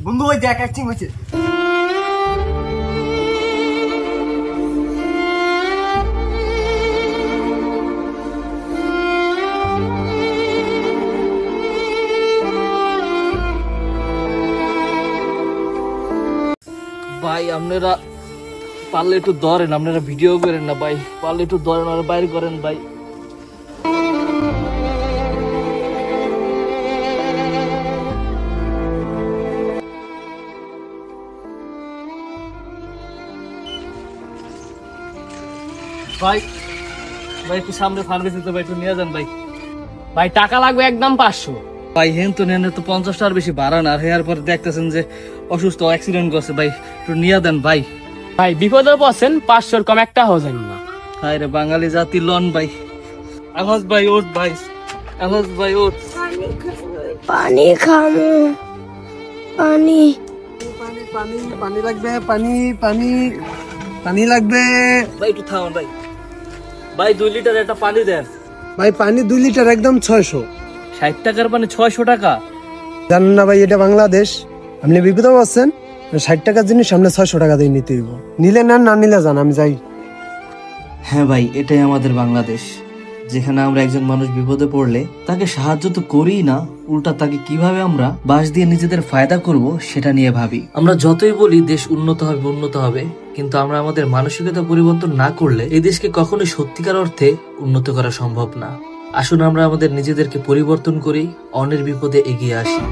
বন্ধু ওই দেখ অ্যাক্টিং হয়েছে। ভাই আপনারা পারলে একটু ধরেন, আপনারা ভিডিও করেন না ভাই, পারলে একটু ধরেন আর বাইরে করেন ভাই। ভাই ভাই একটু সামনে ফার্মেসিতে ভাই একটু নিয়ে যান ভাই। ভাই টাকা লাগবে একদম 500। ভাই হেন তো নেন তো 50 টাকার বেশি ভাড়া না, আর হেয়ার পরে দেখতেছেন যে অসুস্থ অ্যাক্সিডেন্ট করছে ভাই, একটু নিয়ে দেন ভাই। ভাই বিপদে পড়ছেন, 500-র কম একটা হয়ে না। হায় রে বাঙালি জাতি লন ভাই। আলহাজ ভাই ওঠ ভাই, আলহাজ ভাই ওঠ। পানি খামু, পানি পানি পানি পানি লাগবে, পানি পানি পানি লাগবে ভাই একটু থামান ভাই। ভাই 2 লিটার একটা পানি দেন ভাই। পানি 2 লিটার একদম 600। 60 টাকার পানি 600 টাকা? জানেন না ভাই এটা বাংলাদেশ, আপনি বিপদে পাচ্ছেন। 60 টাকার জিনিস সামনে 600 টাকা দিয়ে নিতে হইব। নিলে নেন, না নিলে যান, আমি যাই। হ্যাঁ ভাই, এটাই আমাদের বাংলাদেশ, যেখানে আমরা একজন মানুষ বিপদে পড়লে তাকে সাহায্য তো করিই না, উল্টা তাকে কিভাবে আমরা বাঁশ দিয়ে নিজেদের ফায়দা করব সেটা নিয়ে ভাবি। আমরা যতই বলি দেশ উন্নত হবে, কিন্তু আমরা আমাদের মানসিকতা পরিবর্তন না করলে এই দেশকে কখনোই সত্যিকার অর্থে উন্নত করা সম্ভব না। আসুন আমরা আমাদের নিজেদেরকে পরিবর্তন করি, অন্যের বিপদে এগিয়ে আসি।